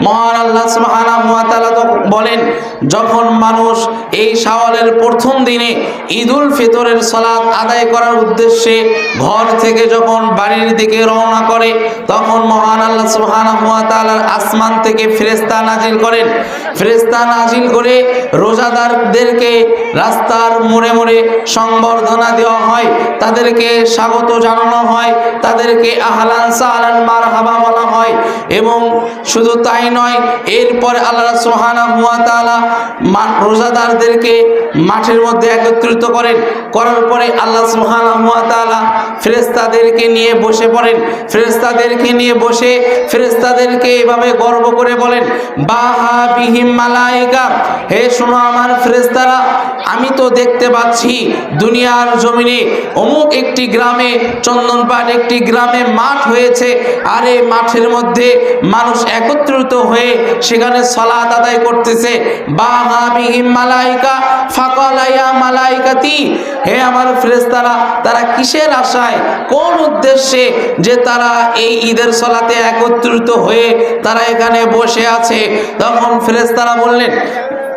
মহান আল্লাহ সুবহানাহু ওয়া তাআলা বলেন, যখন মানুষ এই শাওয়ালের প্রথম দিনে ঈদুল ফিতরের সালাত আদায় করার উদ্দেশ্যে ঘর থেকে যখন বাড়ির দিকে রওনা করে, তখন মহান আল্লাহ সুবহানাহু ওয়া তাআলার আসমান থেকে ফেরেশতা নাজিল করেন। ফেরেশতা নাজিল করে রোজাদারদেরকে রাস্তার মোড়ে মোড়ে সংবর্ধনা দেওয়া হয়, তাদেরকে স্বাগত জানানো হয়, তাদেরকে আহলান সাহলান মারহাবা বলা হয়। এবং শুধু তাই নয়, এরপর আল্লাহ সুবহানাহু ওয়া তাআলা রোজাদারদেরকে মাঠের মধ্যে একত্রিত করার পরে আল্লাহ সুবহানাহু ওয়া তাআলা ফেরেশতাদেরকে নিয়ে বসে পড়েন। ফেরেশতাদেরকে নিয়ে বসে ফেরেশতাদেরকে এভাবে গর্ব করে বলেন, বাহা বিহিম মালাইকা, হে শোনো আমার ফেরেশতারা, আমি তো দেখতে পাচ্ছি দুনিয়ার জমিনে অমুক একটি গ্রামে, চন্দনপাট একটি গ্রামে মাঠ হয়েছে, আর এই মাঠের মধ্যে মানুষ একত্রিত হয়ে সেখানে সালাত আদায় করতেছে। বাহা বিহিম মালাইকা ফাকালা ইয়া মালাইকাতি, হে আমার ফেরেশতারা, তারা কিসের আশায়, কোন উদ্দেশ্যে যে তারা এই ঈদের সালাতে একত্রিত হয়ে তারা এখানে বসে আছে? তখন ফেরেশতারা বললেন,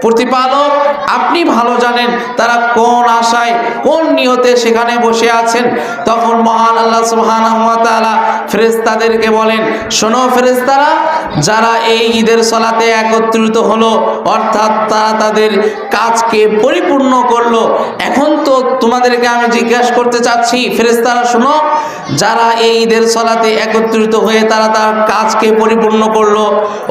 প্রতিপালক আপনি ভালো জানেন তারা কোন আশায়, কোন নিয়তে সেখানে বসে আছেন। তখন মহান আল্লাহ সুবহানাহু ওয়া তাআলা ফেরেশতাদেরকে বলেন, শোনো ফেরেশতারা, যারা এই ঈদের সালাতে একত্রিত হলো, অর্থাৎ তারা তাদের কাজকে পরিপূর্ণ করলো। এখন তো তোমাদেরকে আমি জিজ্ঞাসা করতে চাচ্ছি, ফেরেশতারা শোনো, যারা এই ঈদের সালাতে একত্রিত হয়ে তারা তার কাজকে পরিপূর্ণ করলো,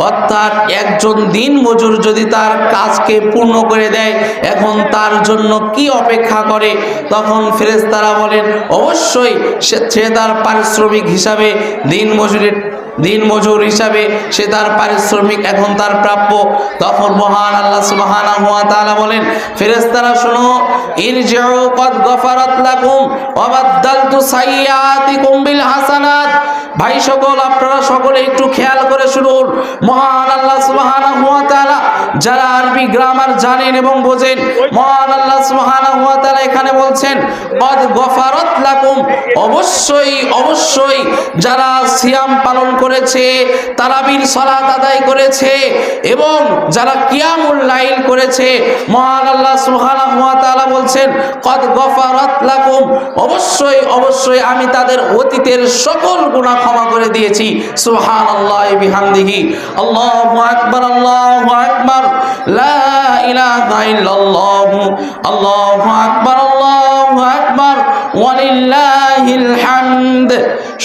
অর্থাৎ একজন দিন মজুর যদি তার কাজকে পূর্ণ করে দেয়, এখন তার জন্য কি অপেক্ষা করে? তখন ফেরেশতারা বলেন, অবশ্যই সে তার পারিশ্রমিক হিসাবে দিন মজুর হিসাবে সে তার পারিশ্রমিক এখন তার প্রাপ্য। তখন মহান আল্লাহ সুবহানাহু ওয়া তাআলা বলেন, ফেরেশতারা শোনো, ইরজিউ ক্বাদ গফারাত লাকুম ওয়া বাদদালতু সাইয়্যাতিকুম বিল হাসানাত। ভাই সকল, আপনারা সকলে একটু খেয়াল করে শুনুন। মহান আল্লাহ সুবহানাহু ওয়া তাআলা যারা আরবি গ্রামার জানেন এবং বোঝেন, মহান আল্লাহ সুবহানাহু ওয়া তাআলা এখানে বলছেন ক্বাদ গফারাত লাকুম, অবশ্যই যারা সিয়াম পালন করেছে, তারাবির সালাত আদায় করেছে এবং যারা কিয়ামুল লাইল করেছে, মহান আল্লাহ সুবহানাহু ওয়া তাআলা বলছেন ক্বাদ গফারাত লাকুম, অবশ্যই আমি তাদের অতীতের সকল গুনাহ ক্ষমা করে দিয়েছি। সুবহানাল্লাহি বিহামদিহি, আল্লাহু আকবার, আল্লাহু আকবার, লা ইলাহা ইল্লাল্লাহু, আল্লাহু আকবার, আল্লাহু আকবার, ওয়ালিল্লাহিল হামদ।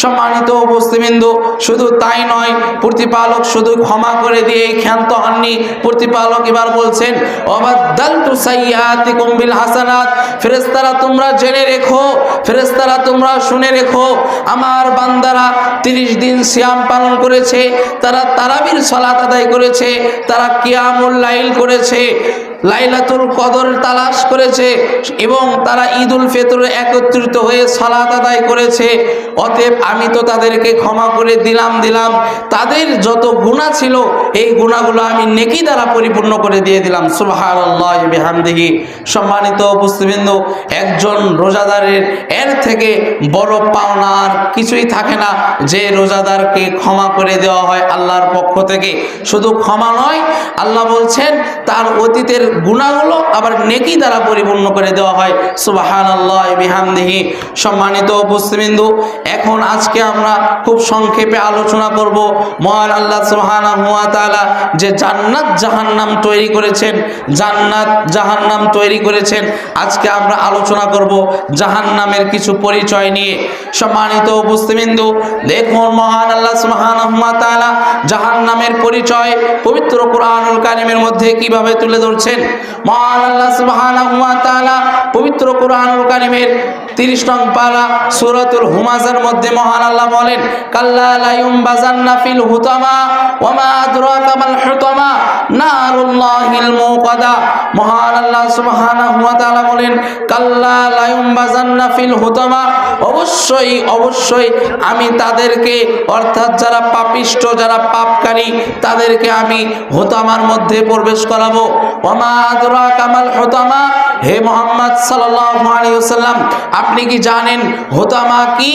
সম্মানিত উপস্থিতবৃন্দ, শুধু তাই নয়, প্রতিপালক শুধু ক্ষমা করে দিয়ে ক্ষান্ত হননি। প্রতিপালক এবার বলছেন, ওয়াবাদদালতু সাইয়্যাতিকুম বিল হাসানাত। ফেরেশতারা তোমরা জেনে রেখো, ফেরেশতারা তোমরা শুনে রেখো, আমার বান্দারা 30 দিন সিয়াম পালন করেছে, তারা তারাবির সালাত আদায় করেছে, তারা কিয়ামুল লাইল করেছে, লাইলাতুল কদর তালাশ করেছে এবং তারা ঈদুল ফিতরে একত্রিত হয়ে সালাত আদায় করেছে। অতএব আমি তো তাদেরকে ক্ষমা করে দিলাম। তাদের যত গুনাহ ছিল এই গুনাহগুলো আমি নেকি দ্বারা পরিপূর্ণ করে দিয়ে দিলাম। সুবহানাল্লাহি বিহামদিহি। সম্মানিত উপস্থিতবৃন্দ, একজন রোজাদারের এর থেকে বড় পাওনা আর কিছুই থাকে না যে রোজাদারকে ক্ষমা করে দেওয়া হয় আল্লাহর পক্ষ থেকে। শুধু ক্ষমা নয়, আল্লাহ বলছেন তার অতীতের গুনাহগুলো আবার নেকি দ্বারা পরিপূর্ণ করে দেওয়া হয়। সুবহানাল্লাহি বিহামদিহি। সম্মানিত উপস্থিতবৃন্দ, এখন আজকে আমরা খুব সংক্ষেপে আলোচনা করব মহান আল্লাহ সুবহানাহু ওয়া তাআলা যে জান্নাত জাহান্নাম তৈরি করেছেন, জান্নাত জাহান্নাম তৈরি করেছেন। আজকে আমরা আলোচনা করব জাহান্নামের কিছু পরিচয় নিয়ে। সম্মানিত উপস্থিতবৃন্দ, দেখুন মহান আল্লাহ সুবহানাহু ওয়া তাআলা জাহান্নামের পরিচয় পবিত্র কোরআনুল কারীমের মধ্যে কিভাবে তুলে ধরছেন। মহান আল্লাহ সুবহানাহু ওয়া তাআলা পবিত্র কোরআনুল কারীমের 30 নং পারা সূরাতুল হুমাযার মধ্যে মহান আল্লাহ বলেন, কাল্লা লা ইউমবাযান্না ফিল হুতামা ওয়া মা আদরাকা মাল হুতামা নারুল্লাহিল মুকাদা। মহান আল্লাহ সুবহানাহু ওয়া তাআলা বলেন, কাল্লা লা ইউমবাযান্না ফিল হুতামা, অবশ্যই আমি তাদেরকে, অর্থাৎ যারা পাপিষ্ঠ, যারা পাপকারী, তাদেরকে আমি হুতামার মধ্যে প্রবেশ করাবো। ওয়া মা আদরাকা মাল হুতামা, হে মুহাম্মদ সাল্লাল্লাহু আলাইহি ওয়াসাল্লাম, আপনি কি জানেন হুতামা কি?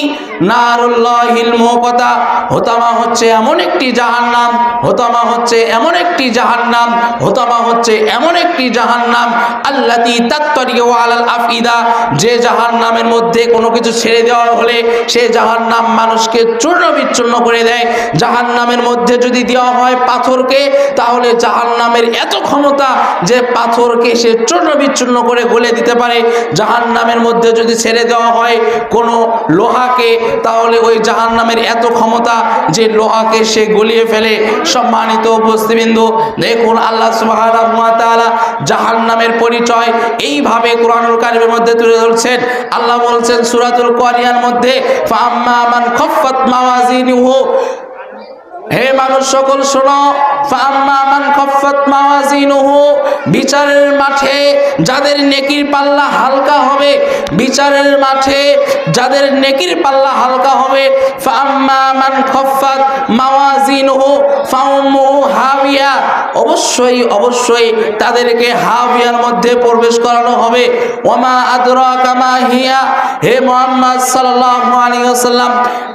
নারুল্লাহিল মুকাতা, হোতামা হচ্ছে এমন একটি জাহান্নাম, হোতামা হচ্ছে এমন একটি জাহান্নাম, হোতামা হচ্ছে এমন একটি জাহান্নাম আল্লাতী তাত্তারিউ আলাল আফইদা, যে জাহান্নামের মধ্যে কোনো কিছু ছেড়ে দেওয়া হলে সেই জাহান্নাম মানুষকে চূর্ণ বিচ্ছিন্ন করে দেয়। জাহান্নামের মধ্যে যদি দেওয়া হয় পাথরকে, তাহলে জাহান্নামের এত ক্ষমতা যে পাথরকে সে চূর্ণ বিচ্ছিন্ন করে গলে দিতে পারে। জাহান্নামের মধ্যে যদি ছেড়ে দেওয়া হয় কোনো লোহাকে, তাহলে ওই জাহান্নামের এত ক্ষমতা যে লোহাকে সে গলিয়ে ফেলে। সম্মানিত উপস্থিতবৃন্দ, দেখুন আল্লাহ সুবহানাহু ওয়া তাআলা জাহান্নামের পরিচয় এইভাবে কোরআনুল কারীমের মধ্যে তুলে ধরছেন। আল্লাহ বলছেন সূরাতুল কারিয়ার মধ্যে, ফাআম্মা মান খাফফাত মাওয়াজিনুহু, হে মানুষ সকল শোনো, ফাআম্মা মান খাফফাত মাওয়াজিনুহু, বিচারের মাঠে যাদের নেকির পাল্লা হালকা হবে, বিচারের মাঠে যাদের নেকির পাল্লা হালকা হবে, ফাআম্মা মান খাফফাত মাওয়াজিনুহু ফাউম্মুহু হাবিয়া, অবশ্যই অবশ্যই তাদেরকে হাবিয়ার মধ্যে প্রবেশ করানো হবে। ওয়ামা আদরাকা মা হিয়া, হে মুহাম্মদ সাল্লাল্লাহু আলাইহি ওয়াসাল্লাম,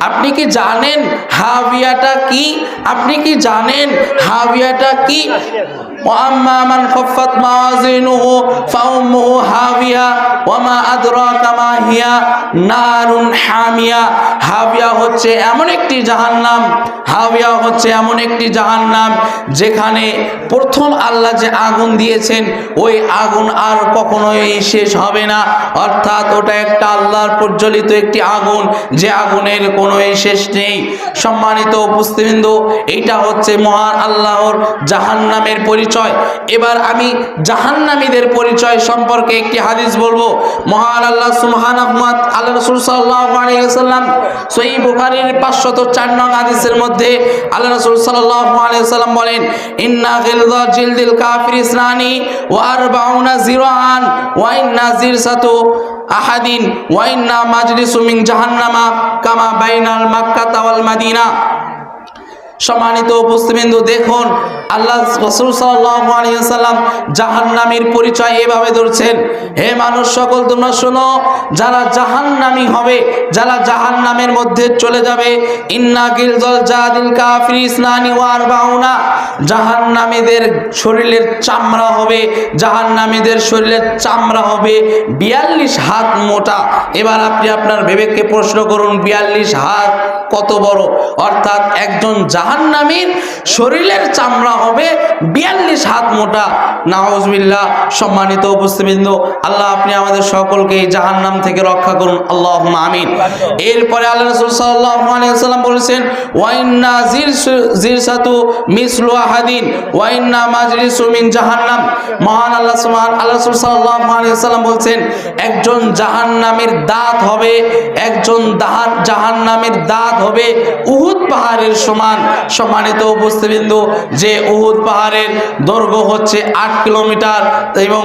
আপনি কি জানেন হাবিয়াটা কি? আপনি কি জানেন হাবিয়াটা কি? ওয়াম্মা মান খাফফাত মাওয়াজিনুহু ফাউম্মুহু হাবিয়া ওয়ামা আদরাকা মা হিয়া নারুন হামিয়া। হাবিয়া হচ্ছে এমন একটি জাহান্নাম, হাবিয়া হচ্ছে এমন একটি জাহান্নাম যেখানে প্রথম আল্লাহ যে আগুন দিয়েছেন ওই আগুন আর কখনোই শেষ হবে না। অর্থাৎ ওটা একটা আল্লাহর প্রজ্বলিত একটি আগুন, যে আগুনের কোনোই শেষ নেই। সম্মানিত উপস্থিতবৃন্দ, এইটা হচ্ছে মহান আল্লাহর জাহান্নামের পরিচয়। এবার আমি জাহান্নামীদের পরিচয় সম্পর্কে একটি হাদিস বলবো। মহান আল্লাহ সুবহানাহু ওয়া তাআলা, আল্লাহ রাসূল সাল্লাল্লাহু আলাইহি ওয়াসাল্লাম সহিহ বুখারীর 504 নং হাদিসের মধ্যে আল্লাহ রাসূল সাল্লাল্লাহু আলাইহি ওয়াসাল্লাম বলেন, ইন্না গিলযা জিলদিল কাফির ইসনানি ওয়া আরবাউনা জিরাআন ওয়া ইন্না জিরসাতু আহাদিন ওয়া ইন্না মাজলিসু মিন জাহান্নামা কামা বাইনাল মাক্কাতা ওয়াল মাদিনা। সম্মানিত উপস্থিতবৃন্দ, দেখুন আল্লাহ রাসূল সাল্লাল্লাহু আলাইহি ওয়াসাল্লাম জাহান্নামীর পরিচয় এভাবে ধরছেন, হে মানুষ সকল তোমরা শোনো, যারা জাহান্নামী হবে, যারা জাহান্নামের মধ্যে চলে যাবে, ইন্না গিলজাল জাদিল কাফির ইসনানি ওয়া আরবাউনা, জাহান্নামীদের শরীরের চামড়া হবে, জাহান্নামীদের শরীরের চামড়া হবে 42 হাত মোটা। এবার আপনি আপনার বিবেককে প্রশ্ন করুন, 42 হাত কত বড়? অর্থাৎ একজন জাহান্নামীর শরীরের চামড়া হবে 42 হাত মোটা। নাউজুবিল্লাহ। সম্মানিত উপস্থিতবৃন্দ, আল্লাহ আপনি আমাদের সকলকে এই জাহান্নাম থেকে রক্ষা করুন, আল্লাহুম্মা আমিন। এরপরে আল্লাহ রাসূল সাল্লাল্লাহু আলাইহি ওয়াসাল্লাম বলেছেন, ওয়া ইন্না জিরসাতু মিসলু আহাদিন ওয়া ইন্না মাজলিসু মিন জাহান্নাম। মহান আল্লাহ রাসূল সাল্লাল্লাহু আলাইহি ওয়াসাল্লাম বলেছেন, একজন জাহান্নামীর দাঁত হবে, একজন জাহান্নামীর দাঁত হবে উহুদ পাহাড়ের সমান। সম্মানিত উপস্থিতবৃন্দ, যে উহুদ পাহাড়ের দৈর্ঘ্য হচ্ছে 8 কিলোমিটার এবং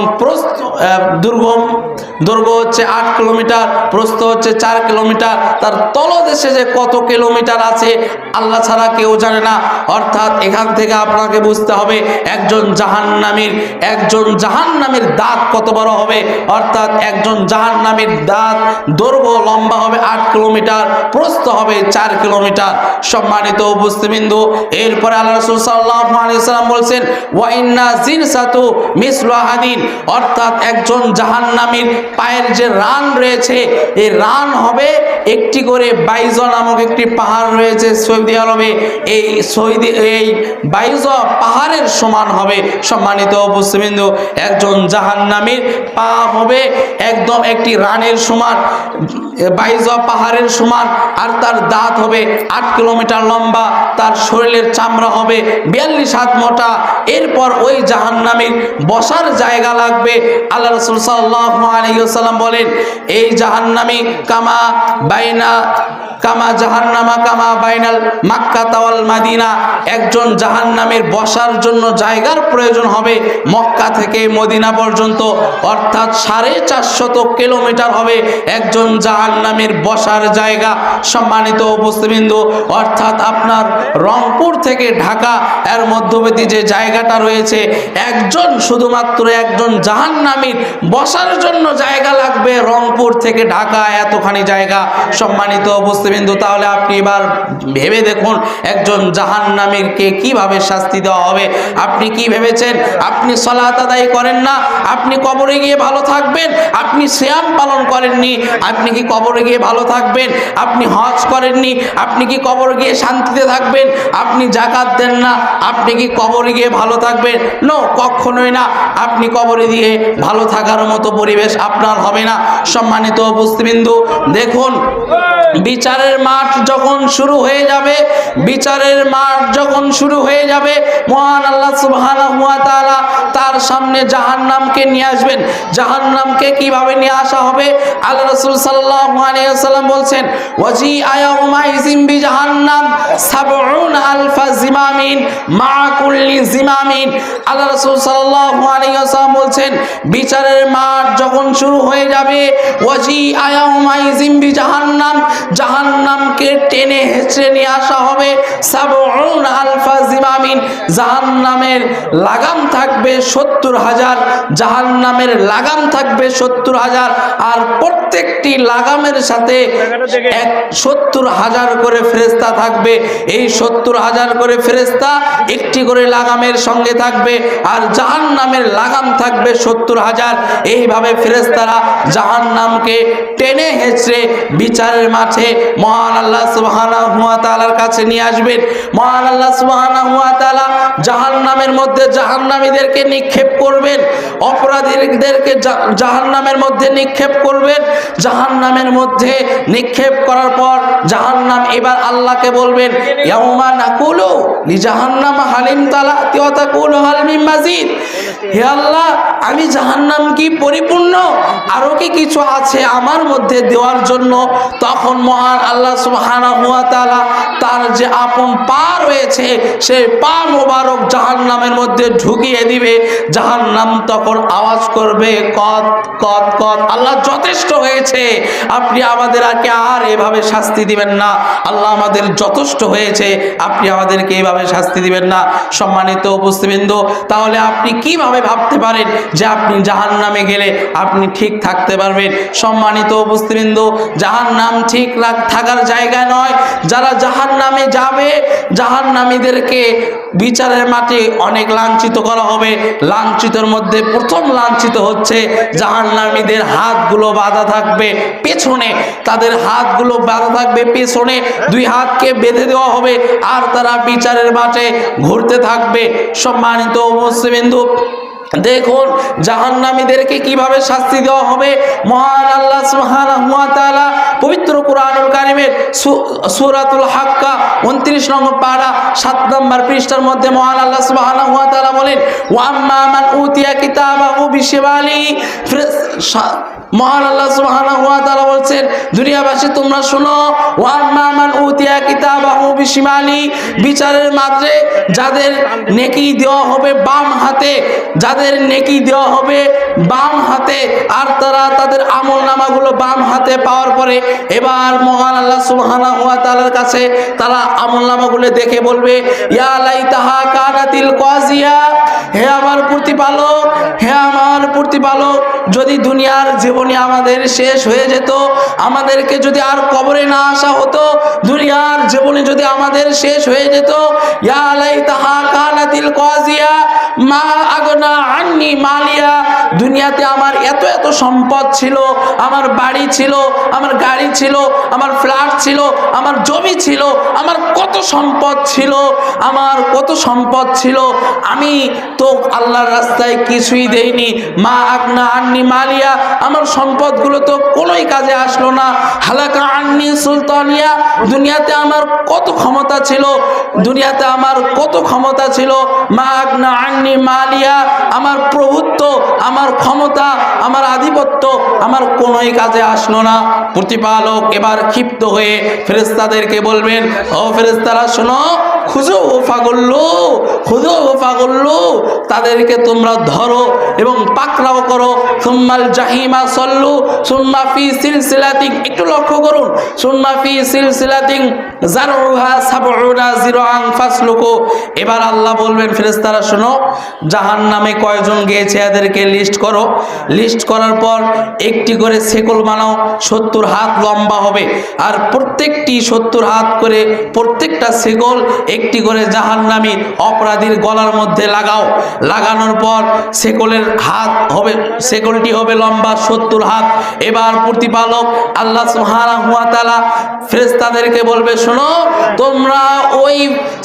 দৈর্ঘ্য হচ্ছে 8 কিলোমিটার, প্রস্থ হচ্ছে 4 কিলোমিটার, তার তলদেশে যে কত কিলোমিটার আছে আল্লাহ ছাড়া কেউ জানে না। অর্থাৎ এখান থেকে আপনাকে বুঝতে হবে একজন জাহান্নামীর দাঁত কত বড় হবে। অর্থাৎ একজন জাহান্নামীর দাঁত দৈর্ঘ্য লম্বা হবে 8 কিলোমিটার, প্রস্থ হবে 4 কিলোমিটার। সম্মানিত উপস্থিতবৃন্দ, এরপরে আল্লাহ রাসূল সাল্লাল্লাহু আলাইহি ওয়াসাল্লাম বলেছেন, ওয়া ইন্না জিরসাতু মিসলু আহাদিন, অর্থাৎ একজন জাহান্নামীর পায়ের যে রান রয়েছে, এই রান হবে একটি করে বাইজা নামক একটি পাহাড় রয়েছে সৌদি আরবে, এই বাইজা পাহাড়ের সমান হবে। সম্মানিত উপস্থিতবৃন্দ, একজন জাহান্নামীর পা হবে একদম একটি রানের সমান, বাইজা পাহাড়ের সমান, আর তার দাঁত হবে 8 কিলোমিটার লম্বা, তার শরীরের চামড়া হবে 42 হাত মোটা। এরপর ওই জাহান্নামীর বসার জায়গা লাগবে। আল্লাহ রাসূল সাল্লাল্লাহু আলাইহি ওয়াসাল্লাম বলেন, এই জাহান্নামী কামা জাহান্নামা কামা বাইনাল মাক্কা ওয়াল মাদিনা, একজন জাহান্নামীর বসার জন্য জায়গার প্রয়োজন হবে মক্কা থেকে মদিনা পর্যন্ত, অর্থাৎ 450 কিলোমিটার হবে একজন জাহান্নামীর বসার জায়গা। সম্মানিত উপস্থিতবৃন্দ, অর্থাৎ আপনার রংপুর থেকে ঢাকা এর মধ্যবর্তী যে জায়গাটা রয়েছে, শুধুমাত্র একজন জাহান্নামীর বসার জন্য জায়গা লাগবে রংপুর থেকে ঢাকা, এতখানি জায়গা। সম্মানিত উপস্থিতি উপস্থিতবৃন্দু, তাহলে আপনি এবার ভেবে দেখুন একজন জাহান্নামীকে কিভাবে শাস্তি দেওয়া হবে। আপনি কি ভেবেছেন আপনি সালাত আদায় করেন না, আপনি কবরে গিয়ে ভালো থাকবেন? আপনি সিয়াম পালন করেননি, আপনি কি কবরে গিয়ে ভালো থাকবেন? আপনি হজ করেননি, আপনি কি কবরে গিয়ে শান্তিতে থাকবেন? আপনি যাকাত দেন না, আপনি কি কবরে গিয়ে ভালো থাকবেন? নো, কখনোই না। আপনি কবরে দিয়ে ভালো থাকার মতো পরিবেশ আপনার হবে না। সম্মানিত উপস্থিতবৃন্দু, দেখুন বিচারের মাঠ যখন শুরু হয়ে যাবে, বিচারের মাঠ যখন শুরু হয়ে যাবে, মহান আল্লাহ সুবহানাহু ওয়া তাআলা তার সামনে জাহান্নামকে নিয়ে আসবেন। জাহান্নামকে কিভাবে নিয়ে আসা হবে? আল্লাহ রাসূল সাল্লাল্লাহু আলাইহি ওয়াসাল্লাম বলছেন, ওয়াজি আয়াউমাইযিম বিজাহান্নাম ৭০,০০০ জিমামিন মা কুল্লি জিমামিন। আল্লাহ রাসূল সাল্লাল্লাহু আলাইহি ওয়াসাল্লাম বলছেন, বিচারের মাঠ যখন শুরু হয়ে যাবে, ওয়াজি আয়াউমাইযিম বিজাহান্নাম, জাহান্নামকে টেনে হেঁচড়ে নিয়ে আসা হবে ৭০,০০০ জিমামিন। জাহান্নামের লাগাম থাকবে ৭০,০০০, জাহান্নামের লাগাম থাকবে ৭০,০০০, আর প্রত্যেকটি লাগামের সাথে ৭০,০০০ করে ফেরেশতা থাকবে। এই ৭০,০০০ করে ফেরেশতা একটি করে লাগামের সঙ্গে থাকবে, আর জাহান্নামের লাগাম থাকবে ৭০,০০০। এইভাবে ফেরেশতারা জাহান্নামকে টেনে হেঁচড়ে বিচারের মাঠে মহান আল্লাহ সুবহানাহু ওয়া তাআলার কাছে নিয়ে আসবেন। মহান আল্লাহ সুবহানাহু ওয়া তাআলা জাহান্নামের মধ্যে জাহান্নামীদেরকে নিক্ষেপ করবেন, অপরাধীদেরকে জাহান্নামের মধ্যে নিক্ষেপ করবেন। জাহান্নামের মধ্যে নিক্ষেপ করার পর জাহান্নাম এবার আল্লাহকে বলবেন, ইয়াউমা নাকুলু লিজাহান্নাম হালিম তালাতি ওয়া তাকুলু হাল মিন মাজিদ। হে আল্লাহ, আমি জাহান্নাম কি পরিপূর্ণ, আরো কি কিছু আছে আমার মধ্যে দেওয়ার জন্য? তখন মহান আল্লাহ সুবহানাহু ওয়া তাআলা তার যে আপন পা রয়েছে সেই পা মোবারক জাহান্নামের মধ্যে ঢুকিয়ে দিবে। জাহান্নাম তখন আওয়াজ করবে, কত কত কত, আল্লাহ যথেষ্ট হয়েছে, আপনি আমাদেরকে আর এভাবে শাস্তি দিবেন না। আল্লাহ আমাদের যথেষ্ট হয়েছে, আপনি আমাদেরকে এভাবে শাস্তি দিবেন না। সম্মানিত উপস্থিতবৃন্দ, তাহলে আপনি কিভাবে ভাবতে পারেন যে আপনি জাহান্নামে গেলে আপনি ঠিক থাকতে পারবেন? সম্মানিত উপস্থিতবৃন্দ, জাহান্নাম ঠিক থাকার জায়গা নয়। যারা জাহান্নামে যাবে, জাহান্নামীদেরকে বিচারের মাঠে অনেক লাঞ্ছিত করা হবে। লাঞ্ছিতের মধ্যে প্রথম লাঞ্ছিত হচ্ছে জাহান্নামীদের হাতগুলো বাঁধা থাকবে পেছনে, তাদের হাতগুলো বাঁধা থাকবে পেছনে, দুই হাতকে বেঁধে দেওয়া হবে, আর তারা বিচারের মাঠে ঘুরতে থাকবে। সম্মানিত উপস্থিতবৃন্দ, দেখুন জাহান্নামীদেরকে কিভাবে শাস্তি দেওয়া হবে। মহান আল্লাহ সুবহানাহু ওয়া তাআলা পবিত্র কুরআনুল কারীমের সূরাতুল হাক্কা 29 নম্বর পারা 7 নম্বর পৃষ্ঠার মধ্যে মহান আল্লাহ সুবহানাহু ওয়া তাআলা বলেন, ওয়া আম্মা মান উতিয়া কিতাবাহু বিশিমালি। মহান আল্লাহ সুবহানাহু ওয়া তাআলা বলছেন, দুনিয়াবাসী তোমরা শোনো, ওয়া আম্মা মান উতিয়া কিতাবাহু বিশিমালি, বিচারের মাঠে যাদের নেকি দেওয়া হবে বাম হাতে, যাদের নেকি দেওয়া হবে বাম হাতে, আর তারা তাদের আমলনামাগুলো বাম হাতে পাওয়ার পরে এবার মহান আল্লাহ সুবহানাহু ওয়া তাআলার কাছে তারা আমলনামাগুলো দেখে বলবে, ইয়া লাইতাহা কানাতিল কাজিয়া, হে আমার প্রতিপালক, হে আমার প্রতিপালক, যদি দুনিয়ার জীবনে আমাদের শেষ হয়ে যেত, আমাদেরকে যদি আর কবরে না আসা হতো, দুনিয়ার জীবনে যদি আমাদের শেষ হয়ে যেত, ইয়া লাইতাহা কানাতিল কাজিয়া মা আগনা আন্নি মালিয়া, দুনিয়াতে আমার এত এত সম্পদ ছিল, আমার বাড়ি ছিল, আমার গাড়ি ছিল, আমার ফ্ল্যাট ছিল, আমার জমি ছিল, আমার কত সম্পদ ছিল, আমার কত সম্পদ ছিল, আমি তো আল্লাহর রাস্তায় কিছুই দেইনি। মা আগনা আন্নি মালিয়া, আমার সম্পদগুলো তো কোনোই কাজে আসলো না। হালাকা আন্নি সুলতানিয়া, দুনিয়াতে আমার কত ক্ষমতা ছিল, দুনিয়াতে আমার কত ক্ষমতা ছিল। মা আগনা আন্নি মালিয়া, আমার প্রভুত্ব, আমার ক্ষমতা, আমার আধিপত্য আমার কোনোই কাজে আসলো না। প্রতিপালক এবার ক্ষিপ্ত হয়ে ফেরেশতাদেরকে বলবেন, ও ফেরেশতারা শোনো, খুজু ফাগুল্লু, খুজু ফাগুল্লু, তাদেরকে তোমরা ধরো এবং পাকড়াও করো। সুম্মাল জাহিমা সল্লু সুম্মা ফি সিলসিলাতিন, একটু লক্ষ্য করুন, সুম্মা ফি সিলসিলাতিন জারউহা ৭০ যিরাআন ফাসলুকু। এবার আল্লাহ বলবেন, ফেরেশতারা শোনো, জাহান্নামে কয়জন গিয়েছে এদেরকে লিস্ট করো। লিস্ট করার পর একটি করে শেকল বানাও, 70 হাত লম্বা হবে, আর প্রত্যেকটি 70 হাত করে প্রত্যেকটা শেকল একটি করে জাহান্নামী অপরাধীর গলার মধ্যে লাগাও। লাগানোর পর শেকলের হাত হবে, শেকলটি হবে লম্বা 70 হাত। এবার প্রতিপালক আল্লাহ সুবহানাহু ওয়া তাআলা ফেরেশতাদেরকে বলবে, শোনো, তোমরা ওই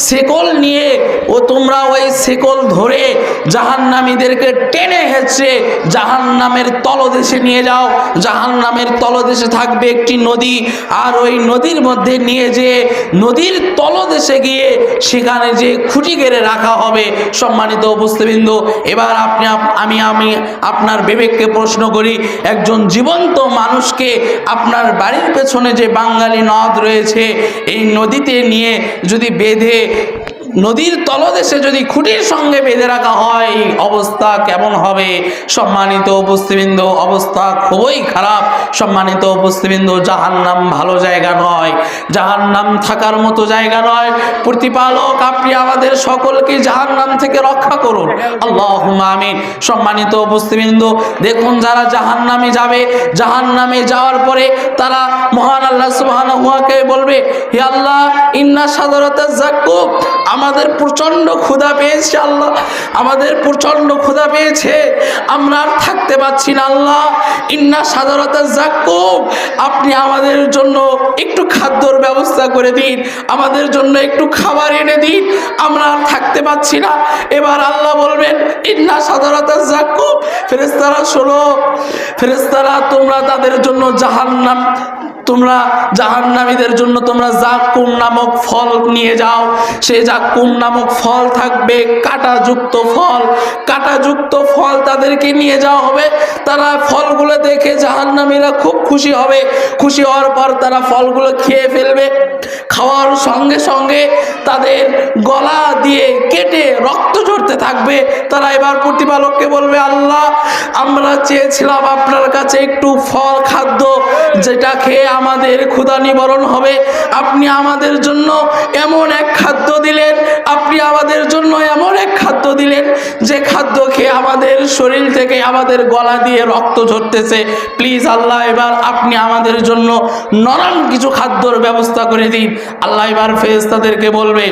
শেকল নিয়ে তোমরা ওই শেকল ধরে জাহান্নামীদেরকে টেনে হেঁচড়ে জাহান্নামের তলদেশে নিয়ে যাও। জাহান্নামের তলদেশে থাকবে একটি নদী, আর ওই নদীর মধ্যে নিয়ে যেয়ে নদীর তলদেশে গিয়ে সেখানে যে খুঁটি গেড়ে রাখা হবে। সম্মানিত উপস্থিতবৃন্দ, এবার আমি আপনার বিবেককে প্রশ্ন করি, একজন জীবন্ত মানুষকে আপনার বাড়ির পেছনে যে বাঙালি নদ রয়েছে এই নদীতে নিয়ে যদি বেঁধে নদীর তলদেশে যদি খুঁটির সঙ্গে বেঁধে রাখা হয়, এই অবস্থা কেমন হবে? সম্মানিত উপস্থিতবৃন্দ, অবস্থা খুবই খারাপ। সম্মানিত উপস্থিতবৃন্দ, জাহান্নাম ভালো জায়গা নয়, জাহান্নাম থাকার মতো জায়গা নয়। প্রতিপালক আপনি আমাদের সকলকে জাহান্নাম থেকে রক্ষা করুন, আল্লাহুম্মা আমিন। সম্মানিত উপস্থিতবৃন্দ, দেখুন, যারা জাহান্নামে যাবে, জাহান্নামে যাওয়ার পরে তারা মহান আল্লাহ সুবহানাহু ওয়া তাআলা বলবে, হে আল্লাহ, ইন্না সাদরাতাজ যাকুম, আমাদের প্রচন্ড ক্ষুধা পেয়েছে আল্লাহ, আমাদের প্রচন্ড ক্ষুধা পেয়েছে, আমরা আর থাকতে পারছি না আল্লাহ। ইন্না সাদরাতাজ যাকুম, আপনি আমাদের জন্য একটু খাদ্যর ব্যবস্থা করে দিন, আমাদের জন্য একটু খাবার এনে দিন, আমরা আর থাকতে পারছি না। এবার আল্লাহ বলবেন, ইন্না সাদরাতাজ যাকুম, ফেরেশতারা শোনো, ফেরেশতারা তোমরা তাদের জন্য তোমরা জাহান্নামীদের জন্য তোমরা যাকুম নামক ফল নিয়ে যাও। সেই যাকুম নামক ফল থাকবে কাঁটাযুক্ত ফল, কাঁটাযুক্ত ফল তাদেরকে নিয়ে যাওয়া হবে। তারা ফলগুলো দেখে জাহান্নামীরা খুব খুশি হবে। খুশি হওয়ার পর তারা ফলগুলো খেয়ে ফেলবে। খাওয়ার সঙ্গে সঙ্গে তাদের গলা দিয়ে কেটে রক্ত ঝরতে থাকবে। তারা এবার প্রতিপালককে বলবে, আল্লাহ, আমরা চেয়েছিলাম আপনার কাছে একটু ফল, খাদ্য, যেটা খেয়ে আমাদের ক্ষুধা নিবারণ হবে। আপনি আমাদের জন্য এমন এক খাদ্য দিলেন, আপনি আমাদের জন্য এমন এক খাদ্য দিলেন যে খাদ্য খেয়ে আমাদের শরীর থেকে, আমাদের গলা দিয়ে রক্ত ঝরতেছে। প্লিজ আল্লাহ, এবার আপনি আমাদের জন্য নরম কিছু খাদ্যর ব্যবস্থা করে দিন। আল্লাহ এবার ফেরেশতাদেরকে বলবে,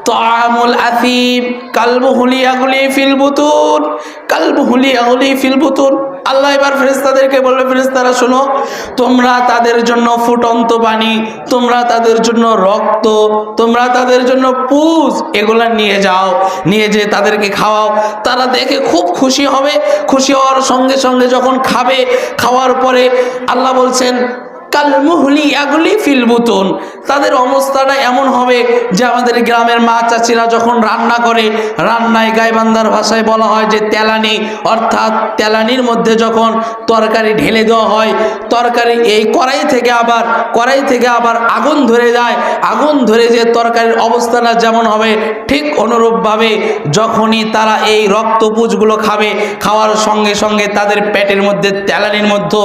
তাআমুল আসিম কালবুহুলি ইয়াগুলি ফিল বুতুন, কালবুহুলি ইয়াগুলি ফিল বুতুন। আল্লাহ এবার ফেরেশতাদেরকে বলবে, ফেরেশতারা শোনো, তোমরা তাদের জন্য ফুটন্ত পানি, তোমরা তাদের জন্য রক্ত, তোমরা তাদের জন্য পুজ, এগুলা নিয়ে যাও, নিয়ে যেয়ে তাদেরকে খাওয়াও। তারা দেখে খুব খুশি হবে। খুশি হওয়ার সঙ্গে সঙ্গে যখন খাবে, খাওয়ার পরে আল্লাহ বলছেন, কালমুহলি ইয়াগুলি ফিল বুতুন, তাদের অবস্থাটা এমন হবে যে আমাদের গ্রামের মা চাচিরা যখন রান্না করে, রান্নায় গাইবান্ধার ভাষায় বলা হয় যে তেলানি, অর্থাৎ তেলানির মধ্যে যখন তরকারি ঢেলে দেওয়া হয়, তরকারি এই কড়াই থেকে আবার আগুন ধরে যায়, আগুন ধরে যে তরকারির অবস্থাটা যেমন হবে, ঠিক অনুরূপভাবে যখনই তারা এই রক্তপুজগুলো খাবে, খাওয়ার সঙ্গে সঙ্গে তাদের পেটের মধ্যে, তেলানির মধ্যে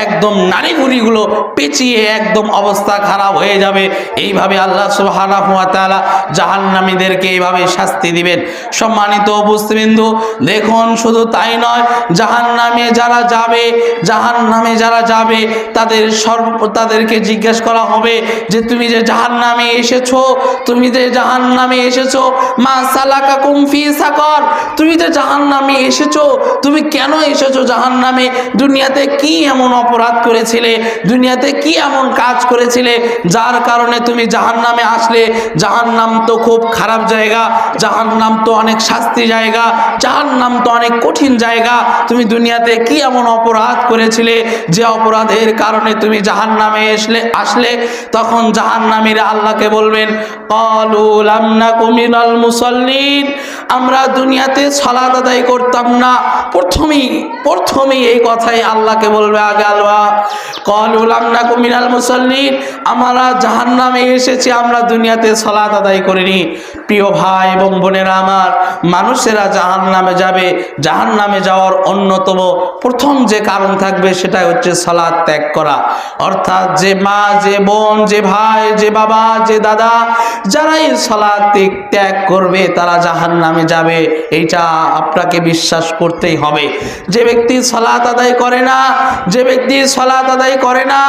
একদম নাড়িভুড়িগুলো পেঁচিয়ে একদম অবস্থা খারাপ হয়ে যাবে। এইভাবে আল্লাহ সুবহানাহু ওয়া তাআলা জাহান্নামীদেরকে এইভাবে শাস্তি দিবেন। সম্মানিত উপস্থিতবৃন্দ, দেখুন, শুধু তাই নয়, জাহান্নামে যারা যাবে তাদেরকে জিজ্ঞেস করা হবে যে তুমি যে জাহান্নামে এসেছো, মা সালাকাকুম ফি সাকার, তুমি যে জাহান্নামে এসেছো, তুমি কেন এসেছো জাহান্নামে? দুনিয়াতে কি এমন অপরাধ করেছিলে, দুনিয়াতে কি এমন কাজ করেছিলে যার কারণে তুমি জাহান্নামে আসলে? জাহান্নাম তো খুব খারাপ জায়গা, জাহান্নাম তো অনেক শাস্তি জায়গা, জাহান্নাম তো অনেক কঠিন জায়গা। তুমি দুনিয়াতে কি এমন অপরাধ করেছিলে যে অপরাধের কারণে তুমি জাহান্নামে আসলে? তখন জাহান্নামীরা আল্লাহকে বলবেন, ক্বালু লাম নাকু মিনাল মুসাল্লিন, আমরা দুনিয়াতে সালাত আদায় করতাম না। প্রথমেই এই কথাই আল্লাহকে বলবে আগে। আল্লাহ ক্বালু লাম নাকু মিনাল মুসাল্লিন, আমরা জাহান্নামে এসেছি, আমরা দুনিয়াতে সালাত আদায় করিনি। প্রিয় ভাই এবং বোনেরা আমার, মানুষেরা জাহান্নামে যাবে, জাহান্নামে যাওয়ার অন্যতম প্রথম যে কারণ থাকবে সেটা হচ্ছে সালাত ত্যাগ করা। অর্থাৎ যে মা, যে বোন, যে ভাই, যে বাবা, যে দাদা, যারাই সালাত ত্যাগ করবে তারা জাহান্নামে জাহান্নামে যাবে, এইটা আপনাকে বিশ্বাস করতেই হবে। যে ব্যক্তি সালাত আদায় করে না, যে ব্যক্তি সালাত আদায় করে না,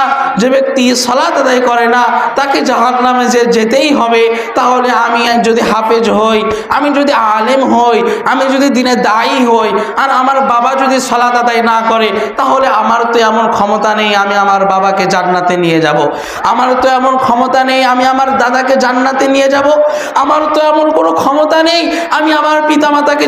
যে ব্যক্তি সালাত আদায় করে না, তাকে জাহান্নামে যেতেই হবে। তাহলে আমি যদি হাফেজ হই, আমি যদি আলেম হই, আমি যদি দিনে দায়ী হই, আর আমার বাবা যদি সালাত আদায় না করে, তাহলে আমার তো এমন ক্ষমতা নেই আমি আমার বাবাকে জান্নাতে নিয়ে যাব। আমার তো এমন ক্ষমতা নেই আমি আমার দাদাকে জান্নাতে নিয়ে যাব। আমার তো এমন কোনো ক্ষমতা নেই আমি আমার পিতামাতাকে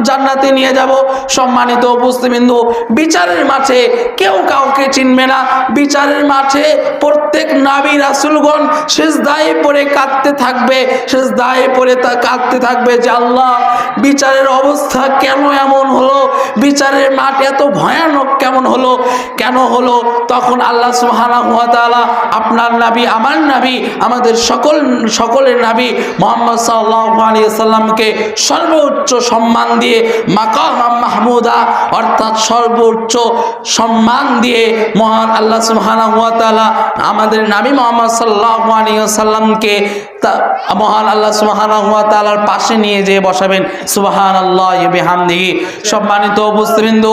জান্নাতে নিয়ে যাব। সম্মানিত উপস্থিতবৃন্দ, বিচারের মাঠে কেউ কাউকে চিনবে না। বিচারের মাঠে প্রত্যেক নবী রাসূলগণ সিজদায় পড়ে কাঁদতে থাকবে, সিজদায় পড়ে কাঁদতে থাকবে যে আল্লাহ, বিচারের অবস্থা কেন এমন হলো, বিচারের মাঠ এত ভয়ানক কেমন হলো, কেন হলো? তখন আল্লাহ সুবহানাহু ওয়া তাআলা আপনার নবী, আমার নবী, আমাদের সকলের নবী মুহাম্মদ সাল্লাল্লাহু আলাইহি ওয়াসাল্লামকে সর্বোচ্চ সম্মান দিয়ে মাকাম মাহমুদা, অর্থাৎ সর্বোচ্চ সম্মান দিয়ে মহান আল্লাহ সুবহানাহু ওয়া তাআলা আমাদের নবী মুহাম্মদ সাল্লাল্লাহু আলাইহি ওয়াসাল্লামকে মহান আল্লাহ সুবহানাহু ওয়া তাআলার পাশে নিয়ে যেয়ে বসাবেন। সুবহানাল্লাহি ওয়া বিহামদিহি। সম্মানিত উপস্থিতবৃন্দ,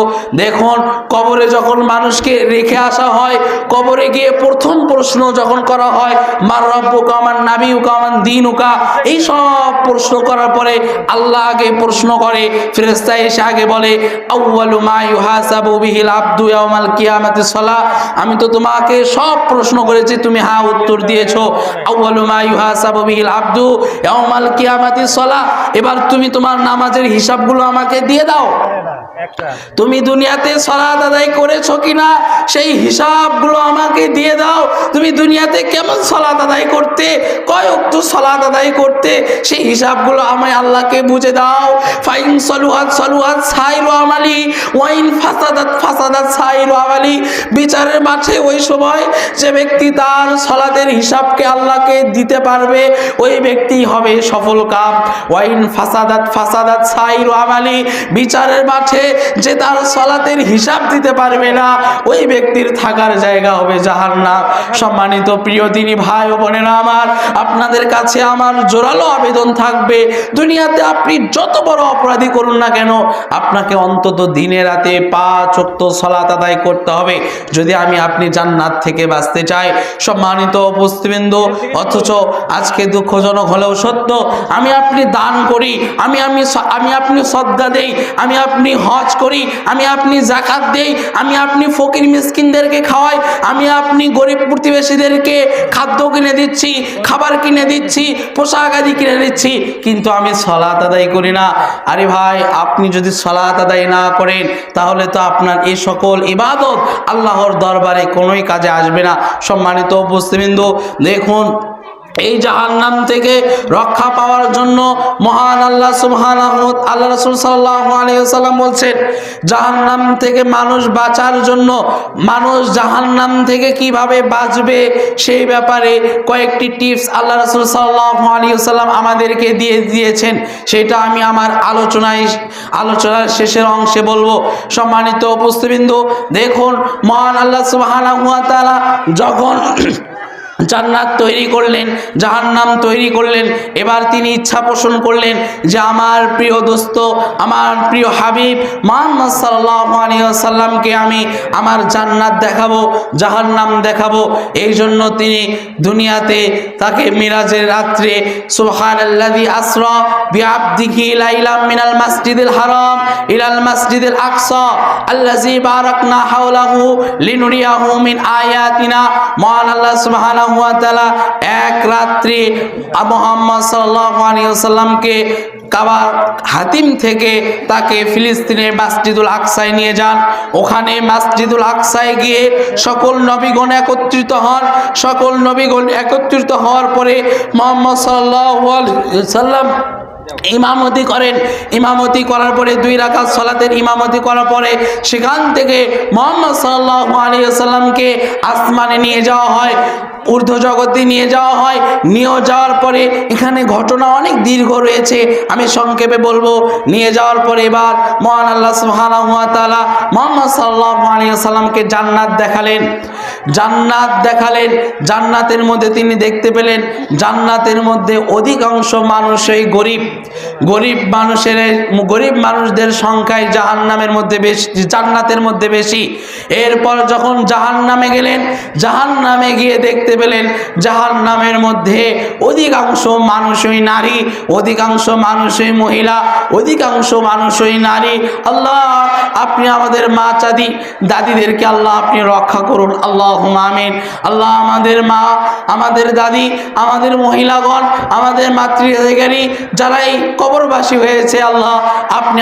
দেখুন কবরে যখন মানুষকে রেখে আসা হয়, কবরে গিয়ে প্রথম প্রশ্ন যখন করা হয় মান রাব্বুকা মান নাবিয়ুকা মান দীনুকা, এই সব প্রশ্ন করার পরে আল্লাহ আগে প্রশ্ন করে, ফেরেশতা এসে আগে বলে আউয়ালু মা ইউহাসাবু বিহিল আবদু ইয়াউমাল কিয়ামাতি সালাহ। আমি তো তোমাকে সব প্রশ্ন করেছি, তুমি হ্যাঁ উত্তর দিয়েছো। আউয়ালু মা ইউহাসাবু বিহিল আবদু ইয়াউমাল কিয়ামাতি সালাহ। এবার তুমি তোমার নামাজের হিসাবগুলো আমাকে দিয়ে দাও। তুমি দুনিয়াতে সালাত আদায় করেছো কিনা সেই হিসাবগুলো আমাকে দিয়ে দাও। তুমি দুনিয়াতে কেমন সালাত আদায় করতে, কয় ওয়াক্ত সালাত আদায় করতে, সেই হিসাবগুলো আমায় আল্লাহকে বুঝে দাও। ফাইন সালুহাত সালুহাত সাইরু আমালি ওয়াইন ফাসাদাত ফাসাদাত সাইরু আমালি। বিচারের মাঠে ওই সময় যে ব্যক্তি তার সালাতের হিসাবকে আল্লাহকে দিতে পারবে, ওই ব্যক্তি হবে সফল কাম। ওয়াইন ফাসাদাত ফাসাদাত সাইরু আমালি। বিচারের মাঠে যে তার সালাতের হিসাব দিতে পারবে না, ওই ব্যক্তির থাকার জায়গা হবে জাহান্নাম। সম্মানিত প্রিয় দিনী ভাই ও বোনেরা আমার, আপনাদের কাছে আমার জোরালো আবেদন থাকবে, দুনিয়াতে আপনি যত বড় অপরাধী করুন না কেন, আপনাকে অন্তত দিনে রাতে 5 ওয়াক্ত সালাত আদায় করতে হবে যদি আপনি জান্নাত থেকে বাঁচতে চাই। সম্মানিত উপস্থিতবৃন্দ, অথচ আজকে দুঃখজনক হলেও সত্য, আমি আপনি দান করি, আমি আপনি সদকা দেই, আমি আপনি হজ করি, আমি আপনি যাকাত দেই, আমি আপনি ফকির মিসকিনদেরকে খাওয়াই, আমি আপনি গরিব প্রতিবেশীদেরকে খাদ্য কিনে দিচ্ছি, খাবার কিনে দিচ্ছি, পোশাক আদি কিনে দিচ্ছি, কিন্তু আমি সালাত আদায় করি না। আরে ভাই, আপনি যদি সালাত আদায় না করেন তাহলে তো আপনার এই সকল ইবাদত আল্লাহর দরবারে কোনোই কাজে আসবে না। সম্মানিত উপস্থিতবৃন্দ, দেখুন এই জাহান্নাম থেকে রক্ষা পাওয়ার জন্য মহান আল্লাহ সুবহানাহু ওয়া তাআলা, আল্লাহ রাসূল সাল্লাল্লাহু আলাইহি ওয়াসাল্লাম বলছেন, জাহান্নাম থেকে মানুষ বাঁচার জন্য, মানুষ জাহান্নাম থেকে কিভাবে বাঁচবে সেই ব্যাপারে কয়েকটি টিপস আল্লাহ রাসূল সাল্লাল্লাহু আলাইহি ওয়াসাল্লাম আমাদেরকে দিয়েছেন। সেটা আমি আমার আলোচনার শেষের অংশে বলবো। সম্মানিত উপস্থিতবৃন্দ, দেখুন মহান আল্লাহ সুবহানাহু ওয়া তাআলা যখন জান্নাত তৈরি করলেন, জাহান্নাম তৈরি করলেন, এবার তিনি ইচ্ছা পোষণ করলেন যে আমার প্রিয় দোস্ত, আমার প্রিয় হাবিব মুহাম্মদ সাল্লাল্লাহু আলাইহি ওয়াসাল্লামকে আমি আমার জান্নাত দেখাবো, জাহান্নাম দেখাবো। এই জন্য তিনি দুনিয়াতে তাকে মিরাজের রাত্রে সুবহানাল্লাযী আসরা বিআবদিহি লাইলাম মিনাল মাসজিদিল হারাম ইলাল মাসজিদিল আকসা আল্লাযী বারাকনা হাওলাহু লিনুরিয়াহু মিন আয়াতিনা। মহান আল্লাহ সুবহানাহু ওয়া তাআলা এক রাত্রি মুহাম্মদ সাল্লাল্লাহু আলাইহি ওয়াসাল্লামকে কাবা হাতিম থেকে তাকে ফিলিস্তিনের মসজিদুল আকসায় নিয়ে যান। ওখানে মসজিদুল আকসায় গিয়ে সকল নবীগণ একত্রিত হন। সকল নবীগণ একত্রিত হওয়ার পরে মুহাম্মদ সাল্লাল্লাহু আলাইহি ওয়াসাল্লাম ইমামতি করেন। ইমামতি করার পরে 2 রাকাত সালাতের ইমামতি করার পরে সেখান থেকে মুহাম্মদ সাল্লাল্লাহু আলাইহি ওয়াসাল্লামকে আসমানে নিয়ে যাওয়া হয়, ঊর্ধ্ব জগতে নিয়ে যাওয়া হয়। নিয়ে যাওয়ার পরে এখানে ঘটনা অনেক দীর্ঘ রয়েছে, আমি সংক্ষেপে বলবো। নিয়ে যাওয়ার পরে এবার মহান আল্লাহ সুবহানাহু ওয়া তাআলা মুহাম্মদ সাল্লাল্লাহু আলাইহি ওয়াসাল্লামকে জান্নাত দেখালেন। জান্নাত দেখালেন। জান্নাতের মধ্যে তিনি দেখতে পেলেন জান্নাতের মধ্যে অধিকাংশ মানুষই গরিব। গরিব মানুষদের সংখ্যায় জাহান্নামের মধ্যে বেশি, জান্নাতের মধ্যে বেশি। এরপর যখন জাহান্নামে গেলেন, জাহান্নামে গিয়ে দেখতে পেলেন জাহান্নামের মধ্যে অধিকাংশ মানুষই নারী, অধিকাংশ মানুষই মহিলা, অধিকাংশ মানুষই নারী। আল্লাহ, আপনি আমাদের মা চাদি দাদিদেরকে আল্লাহ আপনি রক্ষা করুন, আল্লাহুম্মা আমিন। আল্লাহ, আমাদের মা, আমাদের দাদি, আমাদের মহিলাগণ, আমাদের মাতৃধিকারী যারা এই কবরবাসী হয়েছে, আল্লাহ আপনি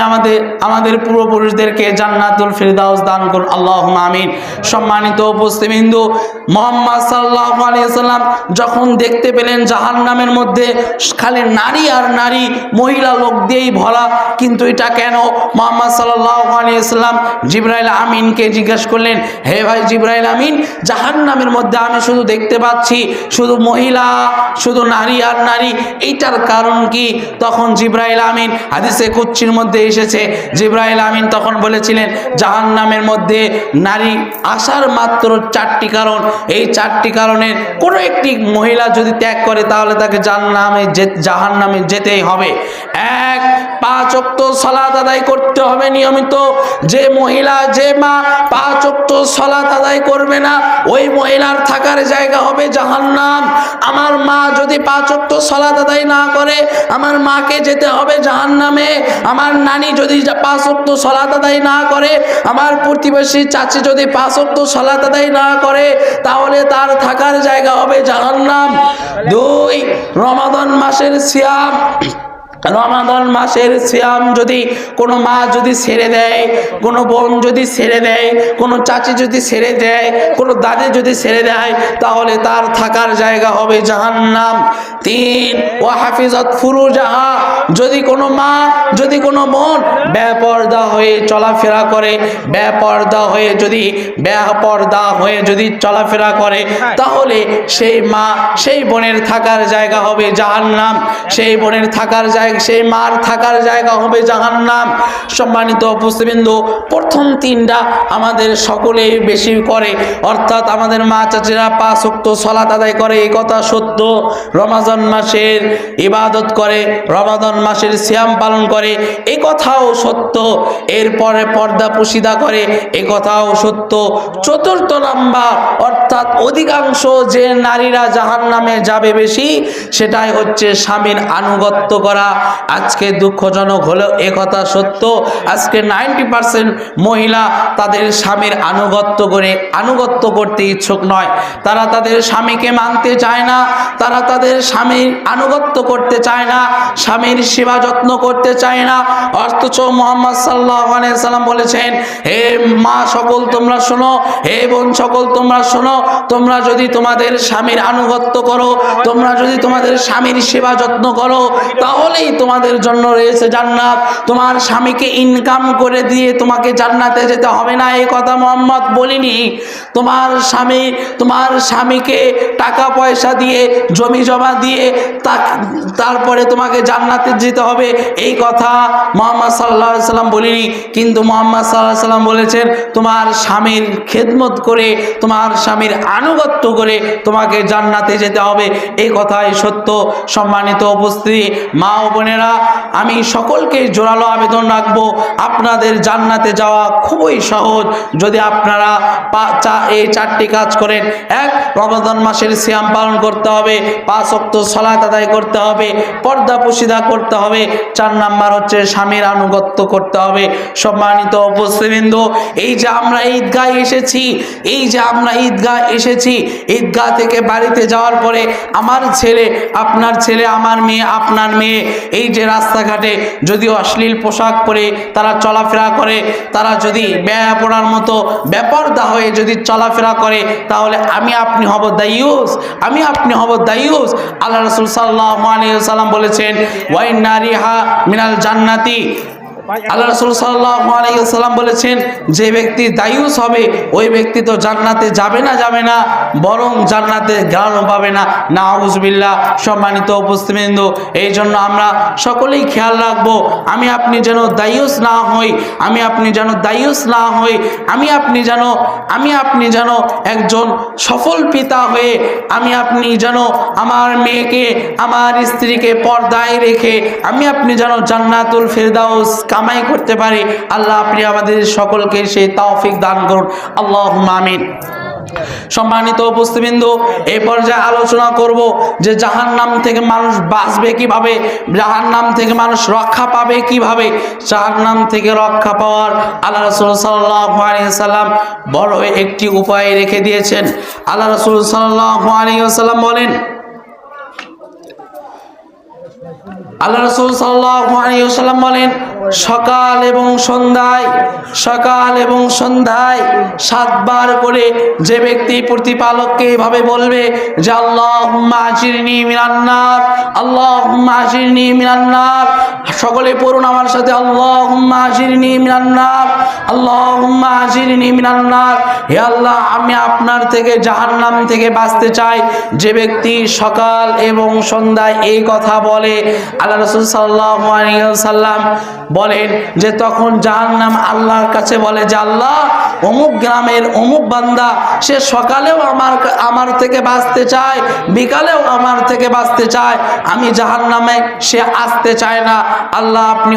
আমাদের পূর্বপুরুষদেরকে জান্নাতুল ফিরদাউস দান করুন, আল্লাহুম্মা আমিন। সম্মানিত উপস্থিতবৃন্দ, মুহাম্মদ সাল্লাল্লাহু আলাইহি ওয়াসাল্লাম যখন দেখতে পেলেন জাহান্নামের মধ্যে খালি নারী আর নারী, মহিলা লোক দিয়েই ভরা, কিন্তু এটা কেন? মুহাম্মদ সাল্লাল্লাহু আলাইহি ওয়াসাল্লাম জিবরাইল আমিনকে জিজ্ঞাসা করলেন, হে ভাই জিবরাইল আমিন, জাহান্নামের মধ্যে আমি শুধু দেখতে পাচ্ছি শুধু মহিলা, শুধু নারী আর নারী, এইটার কারণ কি? তখন জিবরাইল আমিন, হাদিসে কুদসির মধ্যে এসেছে, জিবরাইল আমিন তখন বলেছিলেন জাহান্নামের মধ্যে নারী আসার মাত্র 4টি কারণ। এই 4টি কারণের কোনো একটি মহিলা যদি ত্যাগ করে তাহলে তাকে জাহান্নামে যেতেই হবে। 1, 5 ওয়াক্ত সালাত আদায় করতে হবে নিয়মিত। যে মহিলা, যে মা 5 ওয়াক্ত সালাত আদায় করবে না, ওই মহিলার থাকার জায়গা হবে জাহান্নাম। আমার মা যদি 5 ওয়াক্ত সালাত আদায় না করে, আমার মাকে যেতে হবে জাহান্নামে। আমার নানি যদি 5 ওয়াক্ত সালাত আদায় না করে, আমার প্রতিবেশী চাচি যদি 5 ওয়াক্ত সালাত আদায় না করে, তাহলে তার থাকার জায়গা হবে জাহান্নাম। 2, রমাদান মাসের সিয়াম। রমাদান মাসের সিয়াম যদি কোনো মা যদি ছেড়ে দেয়, কোনো বোন যদি ছেড়ে দেয়, কোনো চাচি যদি ছেড়ে দেয়, কোনো দাদি যদি ছেড়ে দেয়, তাহলে তার থাকার জায়গা হবে জাহান্নাম। 3, ওয়া হাফিজাত ফুরুজাহা। যদি কোনো মা, যদি কোনো বোন বেপরদা হয়ে চলাফেরা করে, বেপরদা হয়ে যদি চলাফেরা করে, তাহলে সেই মা, সেই বোনের থাকার জায়গা হবে জাহান্নাম। সেই বোনের থাকার জায়গা, সেই মার থাকার জায়গা হবে জাহান্নাম। সম্মানিত উপস্থিতবৃন্দ, প্রথম 3টা আমাদের সকলেই বেশি করে, অর্থাৎ আমাদের মা চাচিরা 5 ওয়াক্ত সালাত আদায় করে, এই কথা সত্য। রমজান মাসের ইবাদত করে, রমাদান মাসের সিয়াম পালন করে, এই কথাও সত্য। এরপরে পর্দা পুশিদা করে, এই কথাও সত্য। 4র্থ নাম্বার, অর্থাৎ অধিকাংশ যে নারীরা জাহান্নামে যাবে বেশি, সেটাই হচ্ছে স্বামীর আনুগত্য করা। আজকে দুঃখজনক হলেও একথা সত্য, আজকে 90% মহিলা তাদের স্বামীর আনুগত্য করতে ইচ্ছুক নয়। তারা তাদের স্বামীকে মানতে চায় না, তারা তাদের স্বামীর আনুগত্য করতে চায় না, স্বামীর সেবা যত্ন করতে চায় না। অথচ মুহাম্মদ সাল্লাল্লাহু আলাইহি ওয়াসাল্লাম বলেছেন, হে মা সকল তোমরা শোনো, হে বোন সকল তোমরা শোনো, তোমরা যদি তোমাদের স্বামীর আনুগত্য করো, তোমরা যদি তোমাদের স্বামীর সেবা যত্ন করো, তাহলেই তোমাদের জন্য রয়েছে জান্নাত। তোমার স্বামীকে ইনকাম করে দিয়ে তোমাকে জান্নাতে যেতে হবে না, এই কথা মুহাম্মদ বলিনি। তোমার স্বামীকে টাকা পয়সা দিয়ে, জমি জমা দিয়ে তারপরে তোমাকে জান্নাতে যেতে হবে, এই কথা মুহাম্মদ সাল্লাল্লাহু আলাইহি ওয়াসাল্লাম বলিনি। কিন্তু মুহাম্মদ সাল্লাল্লাহু আলাইহি ওয়াসাল্লাম বলেছেন, তোমার স্বামীর খেদমত করে, তোমার স্বামীর আনুগত্য করে তোমাকে জান্নাতে যেতে হবে, এই কথাই সত্য। সম্মানিত উপস্থিতি মা ও বোনেরা, আমি সকলকে জোরালো আবেদন রাখবো, আপনাদের জান্নাতে যাওয়া খুবই সহজ যদি আপনারা এই 4টি কাজ করেন। 1, রমাদান মাসের সিয়াম পালন করতে হবে, 5 ওয়াক্ত সালাত আদায় করতে হবে, পর্দা পুশিদা করতে হবে। 4 নাম্বার হচ্ছে স্বামীর আনুগত্য করতে হবে। সম্মানিত উপস্থিতবৃন্দ, এই যে আমরা ঈদগাহে এসেছি, ঈদগাহ থেকে বাড়িতে যাওয়ার পরে আমার ছেলে, আপনার ছেলে, আমার মেয়ে, আপনার মেয়ে, এই যে রাস্তাঘাটে যদি অশ্লীল পোশাক পরে তারা চলাফেরা করে, তারা যদি বেপরদার মতো বেপরদা হয়ে যদি চলাফেরা করে, তাহলে আমি আপনি হব দায়ুস। আল্লাহ রাসূল সাল্লাল্লাহু আলাইহি ওয়াসাল্লাম বলেছেন, ওয়াইন নারিহা মিনাল জান্নাতি, আল্লাহ রাসূল সাল্লাল্লাহু আলাইহি ওয়াসাল্লাম বলেছেন, যে ব্যক্তি দায়ুস হবে ওই ব্যক্তি তো জান্নাতে যাবে না, বরং জান্নাতে ঘ্রাণও পাবে না। নাউজুবিল্লাহ। সম্মানিত উপস্থিতিবৃন্দ, এই জন্য আমরা সকলেই খেয়াল রাখবো, আমি আপনি যেন দায়ুস না হই, আমি আপনি যেন একজন সফল পিতা হয়ে আমি আপনি যেন আমার মেয়েকে, আমার স্ত্রীকে পর্দায় রেখে আমি আপনি যেন জান্নাতুল ফেরদাউস কামাই করতে পারি। আল্লাহ আপনি আমাদের সকলকে সেই তৌফিক দান করুন, আল্লাহুম্মা আমিন। সম্মানিত উপস্থিতিবৃন্দ, এই পর্যায়ে আলোচনা করব যে জাহান্নাম থেকে মানুষ বাঁচবে কিভাবে, জাহান্নাম থেকে মানুষ রক্ষা পাবে কিভাবে। জাহান্নাম থেকে রক্ষা পাওয়ার আল্লাহ রাসূল সাল্লাল্লাহু আলাইহি ওয়াসাল্লাম বড় একটি উপায় রেখে দিয়েছেন। আল্লাহ রাসূল সাল্লাল্লাহু আলাইহি ওয়াসাল্লাম বলেন, আল্লাহ রাসূল সাল্লাল্লাহু আলাইহি ওয়াসাল্লাম বলেন, সকাল এবং সন্ধ্যায় 7 বার করে যে ব্যক্তি প্রতিপালককে এভাবে বলবে যে আল্লাহুম্মা আজিরনি মিনান নার, আল্লাহুম্মা আজিরনি মিনান নার। সকলে পড়ুন আমার সাথে, আল্লাহুম্মা আজিরনি মিনান নার, আল্লাহুম্মা আজিরনি মিনান নার। হে আল্লাহ, আমি আপনার থেকে জাহান্নাম থেকে বাঁচতে চাই। যে ব্যক্তি সকাল এবং সন্ধ্যায় এই কথা বলে, আল্লাহ রাসূল সাল্লাল্লাহু আলাইহি ওয়াসাল্লাম বলেন যে তখন জাহান্নাম আল্লাহর কাছে বলে যে আল্লাহ, অমুক গ্রামের অমুক বান্দা সে সকালেও আমার থেকে বাঁচতে চায়, বিকালেও আমার থেকে বাঁচতে চায়, আমি জাহান্নামে সে আসতে চায় না। আল্লাহ আপনি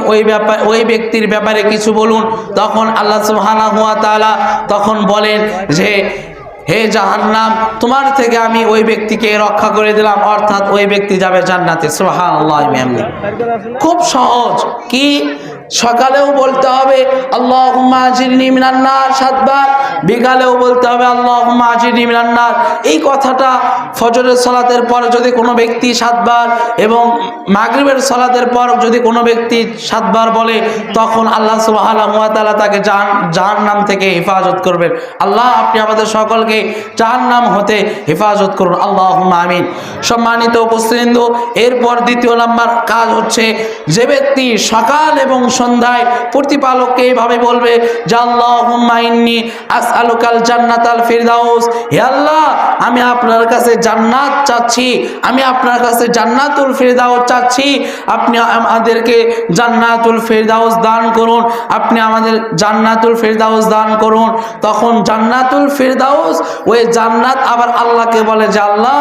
ওই ব্যক্তির ব্যাপারে কিছু বলুন। তখন আল্লাহ সুবহানাহু ওয়া তাআলা তখন বলেন যে হে জাহান্নাম, তোমার থেকে আমি ওই ব্যক্তিকে রক্ষা করে দিলাম, অর্থাৎ ওই ব্যক্তি যাবে জান্নাতে। সুবহানাল্লাহ। খুব সহজ। কি? সকালেও বলতে হবে আল্লাহুম্মা আজিরনি মিনান নার 7 বার, বিকালেও বলতে হবে আল্লাহুম্মা আজিরনি মিনান নার। এই কথাটা ফজরের সালাতের পর যদি কোনো ব্যক্তি 7 বার এবং মাগরিবের সালাতের পর যদি কোনো ব্যক্তি 7 বার বলে, তখন আল্লাহ সুবহানাহু ওয়া তাআলা তাকে জাহান্নাম থেকে হেফাজত করবেন। আল্লাহ আপনি আমাদের সকলকে জাহান্নাম হতে হেফাজত করুন, আল্লাহুম্মা আমিন। সম্মানিত উপস্থিতিবৃন্দ, এরপর দ্বিতীয় নাম্বার কাজ হচ্ছে যে ব্যক্তি সকাল এবং সন্ধ্যায় প্রতিপালককে এইভাবে বলবে যে আল্লাহুম্মা ইন্নী আসআলুকাল জান্নাতাল ফিরদাউস, হে আল্লাহ আমি আপনার কাছে জান্নাত চাচ্ছি, আমি আপনার কাছে জান্নাতুল ফিরদাউস চাচ্ছি, আপনি আমাদেরকে জান্নাতুল ফিরদাউস দান করুন, আপনি আমাদের জান্নাতুল ফিরদাউস দান করুন। তখন জান্নাতুল ফিরদাউস, ওই জান্নাত আবার আল্লাহকে বলে যে আল্লাহ,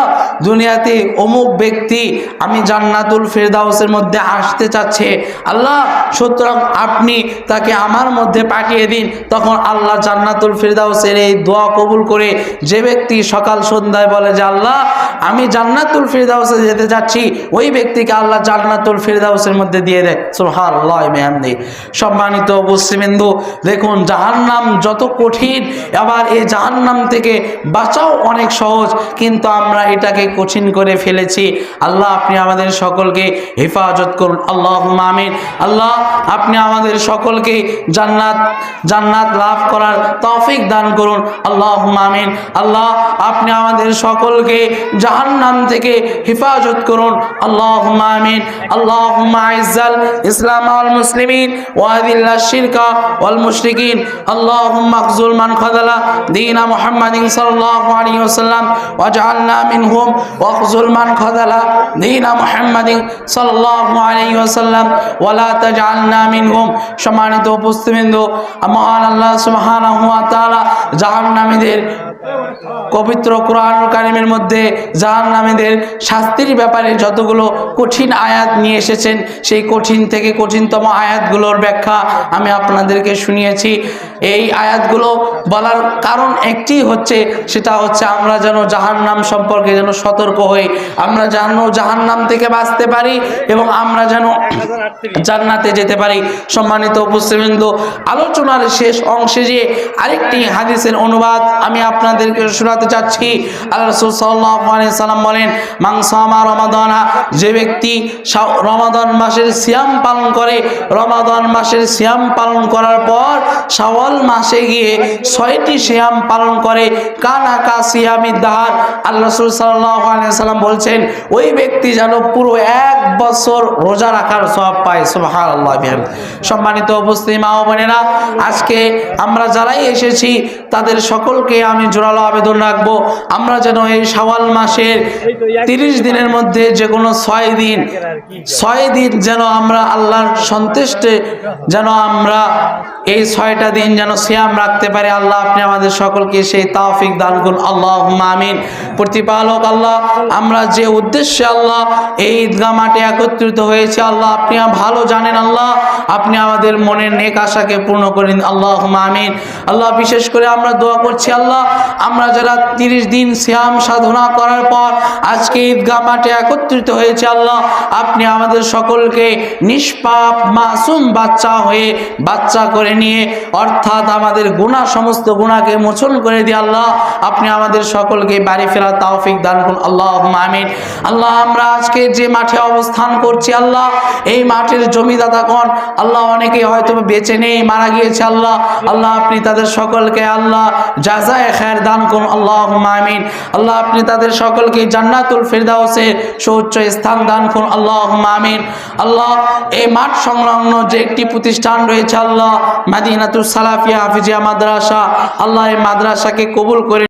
দুনিয়াতে অমুক ব্যক্তি আমি জান্নাতুল ফিরদাউসের মধ্যে আসতে চাচ্ছে, আল্লাহ সুতরাং আপনি তাকে আমার মধ্যে পাঠিয়ে দিন। তখন আল্লাহ জান্নাতুল ফিরদাউসের এই দোয়া কবুল করে যে ব্যক্তি সকাল সন্ধ্যায় বলে যে আল্লাহ আমি জান্নাতুল ফিরদাউসে যেতে যাচ্ছি, ওই ব্যক্তিকে আল্লাহ জান্নাতুল ফিরদাউসের মধ্যে দিয়ে দেয়। সুবহানাল্লাহ বিহামদি। সম্মানিত উপস্থিতিবৃন্দ, দেখুন জাহান্নাম যত কঠিন, আবার এই জাহান্নাম থেকে বাঁচাও অনেক সহজ, কিন্তু আমরা এটাকে কঠিন করে ফেলেছি। আল্লাহ আপনি আমাদের সকলকে হেফাজত করুন, আল্লাহুম্মা আমিন। আল্লাহ আপনি আমাদের সকলকে জান্নাত লাভ করার তৌফিক দান করুন, আল্লাহুম্মা আমিন। আল্লাহ আপনি আমাদের সকলকে জাহান্নাম থেকে হেফাজত করুন, আল্লাহুম্মা আমিন। আল্লাহুম্মা আইজ্জাল ইসলাম ওয়াল মুসলিমিন ওয়া আযিল্লাশ শিরকা ওয়াল মুশরিকিন, আল্লাহুম্মা আখযুল মান খাযালা দীনা মুহাম্মাদিন সাল্লাল্লাহু আলাইহি ওয়াসাল্লাম ওয়াজআলনা মিনহুম ওয়া আখযুল মান খাযালা দীনা মুহাম্মাদিন সাল্লাল্লাহু আলাইহি ওয়াসাল্লাম ওয়া লা তাজআলনা মিনহুম। সম্মানিত উপস্থিতিবৃন্দ, মহান আল্লাহ সুবহানাহু ওয়া তাআলা জাহান্নামীদের পবিত্র কোরআনুল কারীমের মধ্যে জাহান্নামীদের শাস্তির ব্যাপারে যতগুলো কঠিন আয়াত নিয়ে এসেছেন, সেই কঠিন থেকে কঠিনতম আয়াতগুলোর ব্যাখ্যা আমি আপনাদেরকে শুনিয়েছি। এই আয়াতগুলো বলার কারণ একটি হচ্ছে, সেটা হচ্ছে আমরা যেন জাহান্নাম সম্পর্কে যেন সতর্ক হই, আমরা যেন জাহান্নাম থেকে বাঁচতে পারি এবং আমরা যেন জান্নাতে যেতে পারি। সম্মানিত উপস্থিতিবৃন্দ, আলোচনার শেষ অংশে যে আরেকটি হাদিসের অনুবাদ আমি আপনাদের আপনাদেরকে শোনাতে চাচ্ছি। আল্লাহ রাসূল সাল্লাল্লাহু আলাইহি সাল্লাম বলেন, মান সামা রমাদানা, যে ব্যক্তি রমাদান মাসের সিয়াম পালন করে, রমাদান মাসের সিয়াম পালন করার পর শাওয়াল মাসে গিয়ে 6টি সিয়াম পালন করে, কানা কা সিয়ামিদ দাহার, আল্লাহ রাসূল সাল্লাল্লাহু আলাইহি সাল্লাম বলছেন ওই ব্যক্তি যেন পুরো 1 বছর রোজা রাখার সওয়াব পায়। সুবহানাল্লাহ। সম্মানিত উপস্থিতি মা ও বোনেরা, আজকে আমরা যারাই এসেছি তাদের সকলকে আমি জোরালো আবেদন রাখবো, আমরা যেন এই শাওয়াল মাসের 30 দিনের মধ্যে যে কোনো 6 দিন যেন আমরা আল্লাহর সন্তুষ্টে যেন আমরা এই 6টা দিন যেন সিয়াম রাখতে পারি। আল্লাহ আপনি আমাদের সকলকে সেই তৌফিক দান করুন, আল্লাহুম্মা আমিন। প্রতিপালক আল্লাহ, আমরা যে উদ্দেশ্যে আল্লাহ এই ঈদগাহ মাঠে একত্রিত হয়েছে আল্লাহ আপনি ভালো জানেন। আল্লাহ আপনি আমাদের মনের নেক আশাকে পূর্ণ করেন, আল্লাহুম্মা আমিন। আল্লাহ বিশেষ করে আমরা দোয়া করছি আল্লাহ, আমরা যারা 30 দিন সিয়াম সাধনা করার পর আজকে ঈদগাহ মাঠে একত্রিত হয়েছে আল্লাহ আপনি আমাদের সকলকে নিষ্পাপ মাসুম বাচ্চা করে নিয়ে, অর্থাৎ আমাদের গুনাহ সমস্ত গুনাহকে মোচন করে দিয়ে আল্লাহ আপনি আমাদের সকলকে বাড়ি ফেরা তৌফিক দান করুন, আল্লাহুম্মা আমিন। আল্লাহ আমরা আজকে যে মাঠে অবস্থান করছি আল্লাহ, এই মাঠের জমিদাতাগণ আল্লাহ অনেকে হয়তো বেঁচে নেই, মারা গিয়েছে আল্লাহ, আল্লাহ আপনি তাদের সকলকে আল্লাহ জাযায়ে খায়ের দান করুন, আল্লাহুম্মা আমিন। আল্লাহ আপনি তাদের সকলকে জান্নাতুল ফিরদাউসে সুউচ্চ স্থান দান করুন, আল্লাহুম্মা আমিন। আল্লাহ এই মাঠ সংলগ্ন যে একটি প্রতিষ্ঠান রয়েছে আল্লাহ, মাদিনাতুস সালাফিয়া হাফিজিয়া মাদ্রাসা, আল্লাহ এই মাদ্রাসাকে কবুল করে